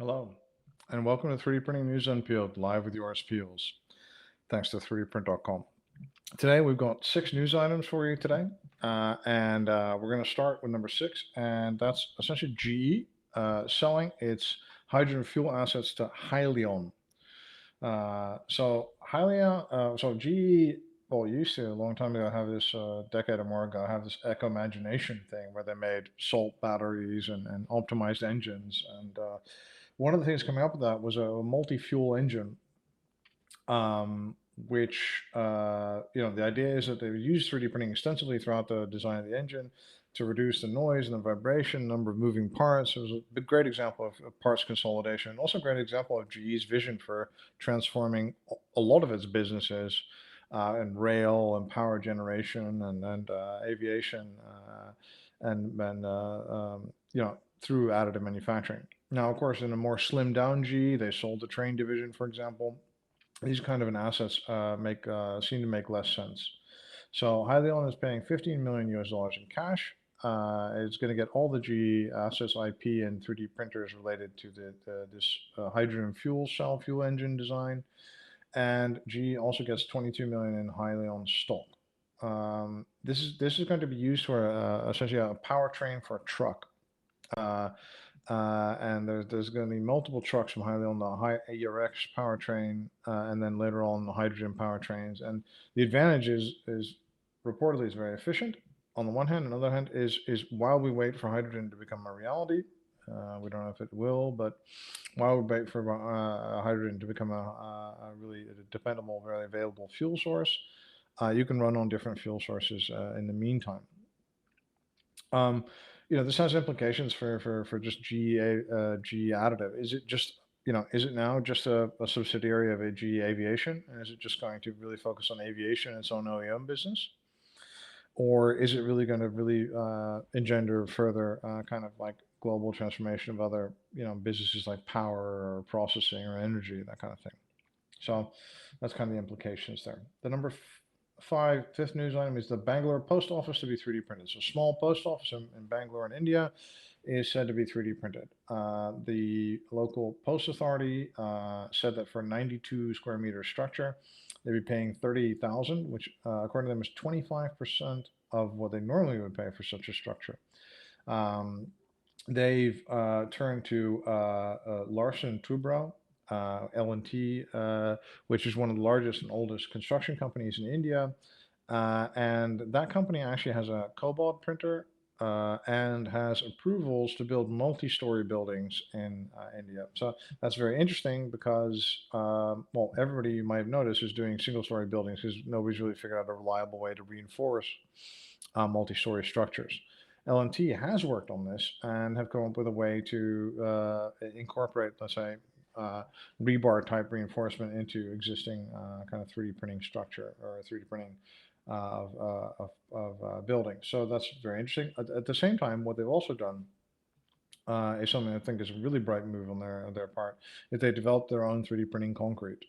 Hello, and welcome to 3D Printing News Unpeeled, live with yours Peels, thanks to 3dprint.com. Today, we've got 6 news items for you today, and we're going to start with number 6, and that's essentially GE selling its hydrogen fuel assets to Hyliion. So GE, well, used to a long time ago have this decade or more ago have this eco imagination thing where they made salt batteries and optimized engines. And one of the things coming up with that was a multi-fuel engine, which the idea is that they would use 3D printing extensively throughout the design of the engine to reduce the noise and the vibration, number of moving parts. It was a great example of parts consolidation, also a great example of GE's vision for transforming a lot of its businesses in rail and power generation and aviation and through additive manufacturing. Now, of course, in a more slimmed down GE, they sold the train division, for example. These kind of an assets seem to make less sense. So Hyliion is paying 15 million US dollars in cash. It's going to get all the GE assets, IP, and 3D printers related to this hydrogen fuel cell fuel engine design. And GE also gets 22 million in Hyliion stock. This is going to be used for essentially a powertrain for a truck. Uh, and there's going to be multiple trucks from Hyliion, the ERX powertrain, and then later on the hydrogen powertrains. And the advantage is reportedly it's very efficient on the one hand. On the other hand, is while we wait for hydrogen to become a reality, we don't know if it will, but while we wait for hydrogen to become a really dependable, very available fuel source, you can run on different fuel sources in the meantime. This has implications for just GE Additive. Is it just, is it now just a subsidiary of a GE Aviation? And is it just going to really focus on aviation and its own OEM business? Or is it really going to really engender further kind of like global transformation of other, businesses like power or processing or energy, that kind of thing? So that's kind of the implications there. The number fifth news item is the Bangalore post office to be 3D printed. So small post office in Bangalore in India is said to be 3D printed. The local post authority said that for a 92 square meter structure, they'd be paying 30,000, which according to them is 25% of what they normally would pay for such a structure. They've turned to Larsen Toubro, L&T, which is one of the largest and oldest construction companies in India. And that company actually has a cobalt printer and has approvals to build multi-story buildings in India. So that's very interesting because, well, everybody you might have noticed is doing single-story buildings because nobody's really figured out a reliable way to reinforce multi-story structures. L&T has worked on this and have come up with a way to incorporate, let's say, rebar type reinforcement into existing kind of 3D printing structure or 3D printing of buildings. So that's very interesting. At the same time, what they've also done is something I think is a really bright move on their part, is they developed their own 3D printing concrete.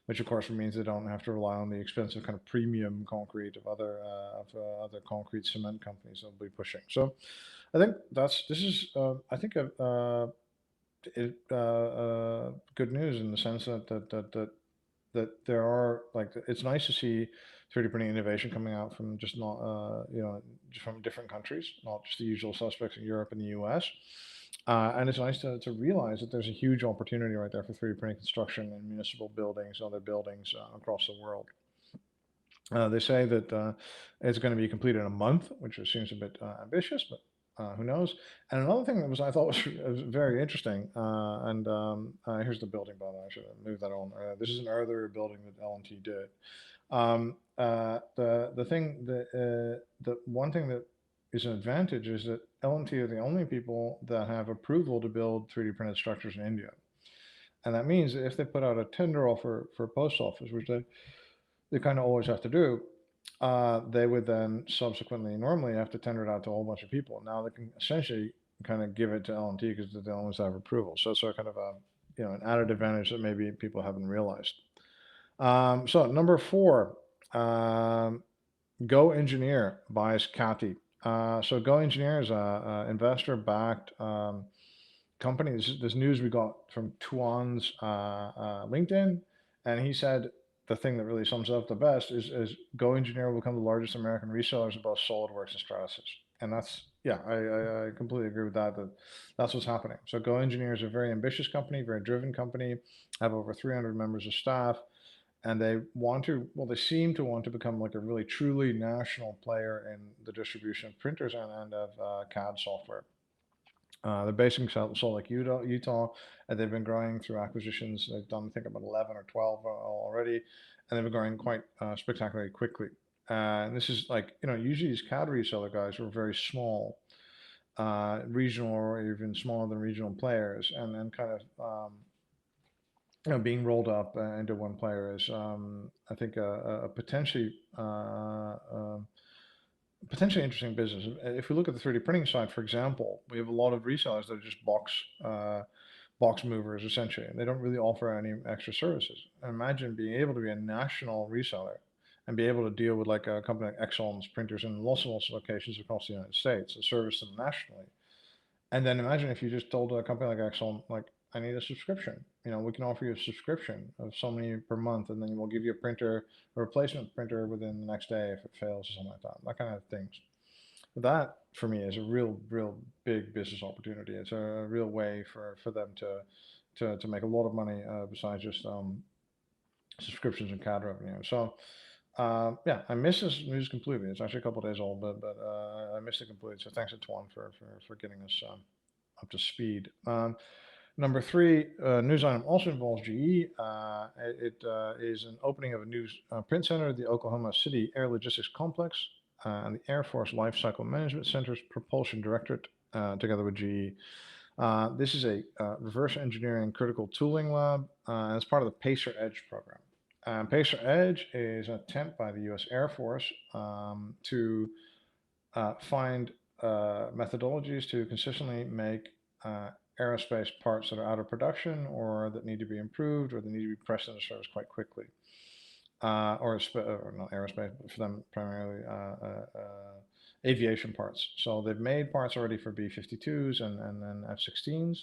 Which of course means they don't have to rely on the expensive kind of premium concrete of other concrete cement companies they'll be pushing. So I think this is I think good news in the sense that there are like it's nice to see 3D printing innovation coming out from just not just from different countries, not just the usual suspects in Europe and the US. And it's nice to realize that there's a huge opportunity right there for 3D printing construction in municipal buildings, other buildings across the world. They say that it's going to be completed in a month, which seems a bit ambitious, but who knows? And another thing that I thought was very interesting, and here's the building, by the way. I should have moved that on. This is an earlier building that L&T did. The one thing that is an advantage is that L&T are the only people that have approval to build 3D printed structures in India. And that means that if they put out a tender offer for a post office, which they kind of always have to do, they would then subsequently normally have to tender it out to a whole bunch of people. Now they can essentially kind of give it to L&T because they're the ones that have approval. So it's kind of a an added advantage that maybe people haven't realized. So number 4, GoEngineer buys CATI. So GoEngineer is a investor-backed company. This news we got from Tuan's LinkedIn, and he said the thing that really sums it up the best is GoEngineer will become the largest American resellers of both SolidWorks and Stratasys. And that's, yeah, I completely agree with that, that's what's happening. So GoEngineer is a very ambitious company, very driven company, have over 300 members of staff, and they want to, well, they seem to want to become like a really truly national player in the distribution of printers and of CAD software. They're based in Salt Lake, Utah, and they've been growing through acquisitions. They've done, I think, about 11 or 12 already, and they've been growing quite spectacularly quickly. And this is like, usually these CAD reseller guys are very small, regional or even smaller than regional players, and then kind of, being rolled up into one player is, I think, a potentially interesting business. If we look at the 3D printing side, for example, we have a lot of resellers that are just box movers essentially, and they don't really offer any extra services. Imagine being able to be a national reseller and be able to deal with like a company like Exxon's printers in lots and lots of locations across the United States and service them nationally. And then imagine if you just told a company like Exxon, like, I need a subscription. We can offer you a subscription of so many per month, and then we'll give you a printer, a replacement printer within the next day if it fails or something like that kind of things. That for me is a real big business opportunity. It's a real way for them to make a lot of money besides just subscriptions and CAD revenue. So yeah, I missed this news completely. It's actually a couple of days old, but I missed it completely. So thanks to Tuan for getting us up to speed. Number three, news item also involves GE. It is an opening of a new print center at the Oklahoma City Air Logistics Complex and the Air Force Lifecycle Management Center's Propulsion Directorate, together with GE. This is a reverse engineering critical tooling lab as part of the Pacer Edge program. Pacer Edge is an attempt by the U.S. Air Force to find methodologies to consistently make aerospace parts that are out of production or that need to be improved or that need to be pressed into service quite quickly. Or not aerospace, but for them primarily aviation parts. So they've made parts already for B-52s and then F-16s,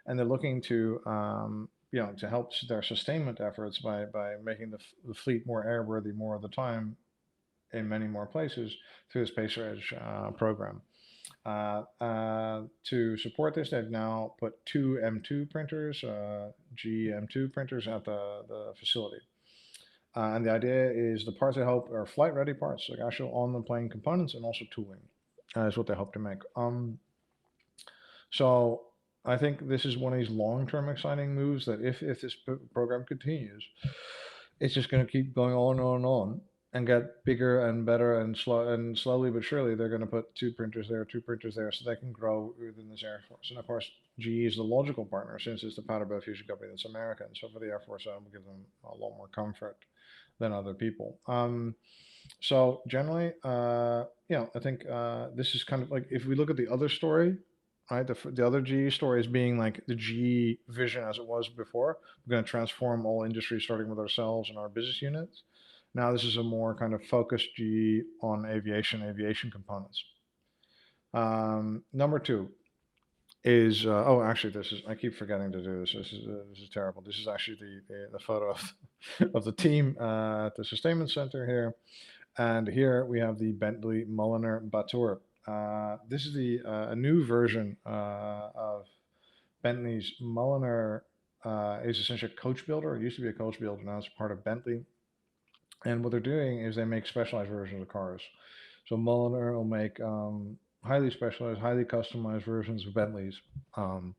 and they're looking to to help their sustainment efforts by making the fleet more airworthy more of the time in many more places through this Pacer Edge program. To support this, they've now put two M2 printers, GE M2 printers at the facility. And the idea is the parts they hope are flight-ready parts, like actual on-the-plane components and also tooling, is what they hope to make. So I think this is one of these long-term exciting moves that if this program continues, it's just going to keep going on and on and on and get bigger and better, and slowly but surely they're going to put two printers there, so they can grow within this Air Force. And of course, GE is the logical partner since it's the powder bed fusion company that's American. So for the Air Force, that will give them a lot more comfort than other people. So generally, I think this is kind of like, if we look at the other story, right, the other GE story is being like the GE vision as it was before. We're going to transform all industries, starting with ourselves and our business units. Now this is a more kind of focused GE on aviation components. Number two is, oh, actually, I keep forgetting to do this. This is terrible. This is actually the photo of the team at the Sustainment Center here. And here we have the Bentley Mulliner Batteur. This is a new version of Bentley's. Mulliner is essentially a coach builder. It used to be a coach builder, now it's part of Bentley. And what they're doing is they make specialized versions of cars. So Mulliner will make highly specialized, highly customized versions of Bentleys. And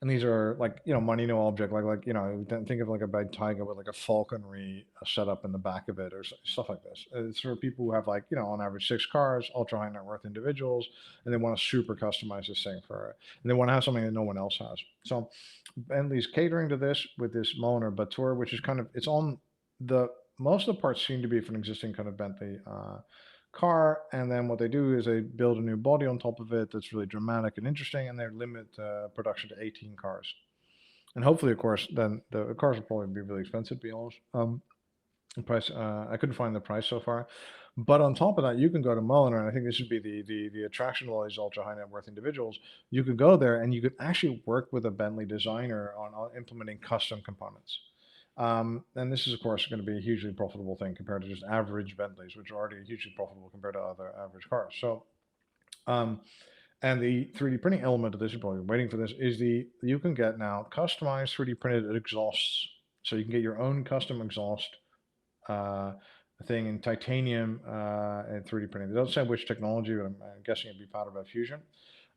these are like, money no object, like think of like a big Tiger with like a falconry setup in the back of it or stuff like this. It's for people who have like, on average 6 cars, ultra high net worth individuals, and they want to super customize this thing for it. And they want to have something that no one else has. So Bentley's catering to this with this Mulliner Batteur, which is kind of, it's on most of the parts seem to be from an existing kind of Bentley car, and then what they do is they build a new body on top of it that's really dramatic and interesting, and they limit production to 18 cars. And hopefully, of course, then the cars will probably be really expensive, to be honest. The price, I couldn't find the price so far, But on top of that, you can go to Mulliner, and I think this would be the attraction of all these ultra high net worth individuals. You could go there and you could actually work with a Bentley designer on implementing custom components. And this is, of course, going to be a hugely profitable thing compared to just average Bentleys, which are already hugely profitable compared to other average cars. So, um, and the 3D printing element of this, you're probably waiting for this, is you can get now customized 3D printed exhausts. So you can get your own custom exhaust uh, thing in titanium and 3D printing. They don't say which technology, but I'm guessing it'd be powder bed fusion.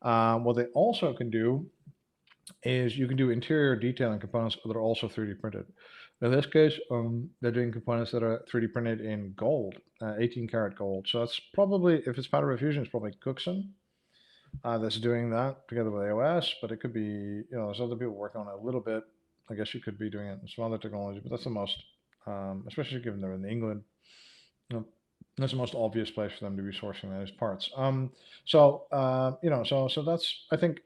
What they also can do is you can do interior detailing components that are also 3D printed. In this case, they're doing components that are 3D printed in gold, 18 karat gold. So that's probably, if it's powder bed fusion, it's probably Cookson that's doing that together with AOS, but it could be, there's other people working on it a little bit. I guess you could be doing it in some other technology, but that's the most, especially given they're in England, you know, that's the most obvious place for them to be sourcing those parts. So that's, I think,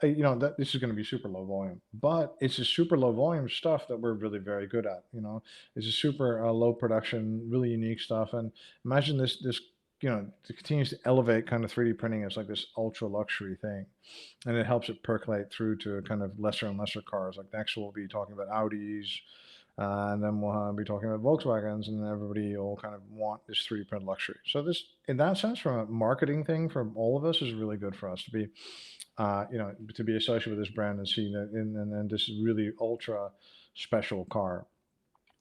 that this is going to be super low volume, but it's a super low volume stuff that we're really very good at. It's a super low production, really unique stuff. And imagine this, it continues to elevate kind of 3D printing as like this ultra luxury thing, and it helps it percolate through to kind of lesser and lesser cars. Like next we'll be talking about Audis, and then we'll be talking about Volkswagens, and then everybody will kind of want this 3D print luxury. So this, in that sense, from a marketing thing for all of us, is really good for us to be, to be associated with this brand and seeing that, and this really ultra special car.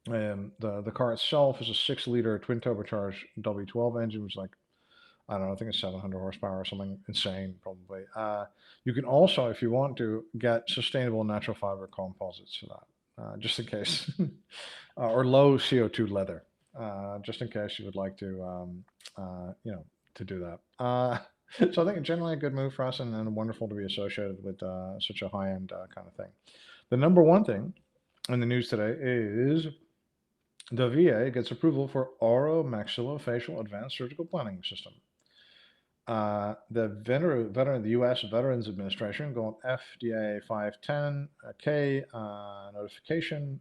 The car itself is a 6-liter twin turbocharged W12 engine, which is like, I don't know, I think it's 700 horsepower or something insane, probably. You can also, if you want to, get sustainable natural fiber composites for that, just in case, or low CO2 leather, just in case you would like to, to do that. So I think generally a good move for us, and wonderful to be associated with such a high-end kind of thing. The number one thing in the news today is the VA gets approval for oromaxillofacial advanced surgical planning system. The U.S. Veterans Administration got FDA 510K notification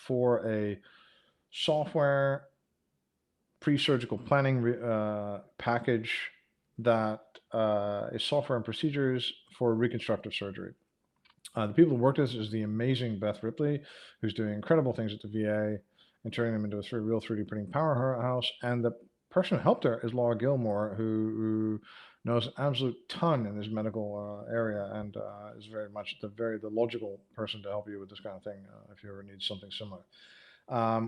for a software pre-surgical planning package that is software and procedures for reconstructive surgery. The people who worked this is the amazing Beth Ripley, who's doing incredible things at the VA and turning them into a real 3D printing powerhouse. And the person who helped her is Laura Gilmore, who knows an absolute ton in this medical area, and is very much the logical person to help you with this kind of thing if you ever need something similar.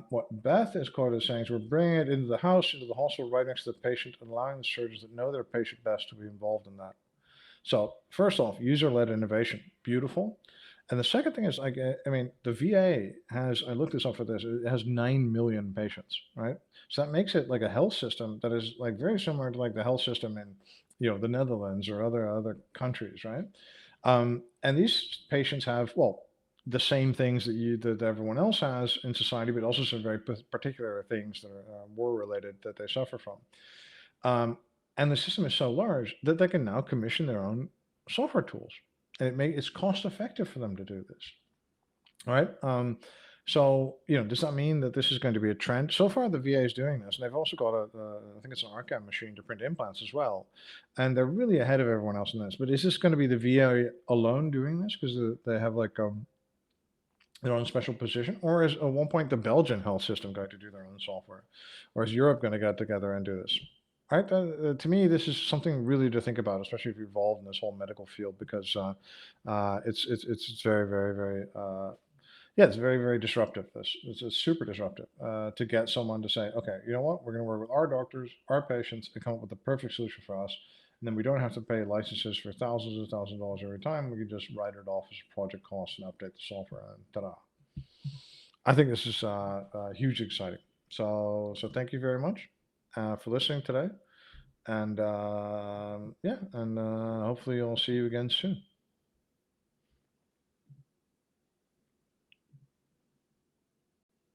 What Beth is quoted as saying is, we're bringing it into the house, into the hospital, right next to the patient, and allowing the surgeons that know their patient best to be involved in that. So first off, user-led innovation, beautiful. And the second thing is, I mean, the VA has, I looked this up for this, it has 9 million patients, right? So that makes it like a health system that is like very similar to like the health system in, the Netherlands or other countries, right? And these patients have, well, the same things that everyone else has in society, but also some very particular things that are war related that they suffer from. Um, and the system is so large that they can now commission their own software tools, and it's cost effective for them to do this, right? So does that mean that this is going to be a trend? So far, the VA is doing this, and they've also got I think it's an archive machine to print implants as well, and they're really ahead of everyone else in this. But is this going to be the VA alone doing this because they have like their own special position, or is at one point the Belgian health system going to do their own software, or is Europe going to get together and do this? Right? To me, this is something really to think about, especially if you're involved in this whole medical field, because it's very, very, very yeah, it's very, very disruptive. It's super disruptive to get someone to say, okay, you know what, we're going to work with our doctors, our patients, and come up with the perfect solution for us. And then we don't have to pay licenses for thousands and thousands of dollars every time. We can just write it off as project costs and update the software, and ta-da. I think this is hugely exciting. So thank you very much for listening today. And yeah, and hopefully I'll see you again soon.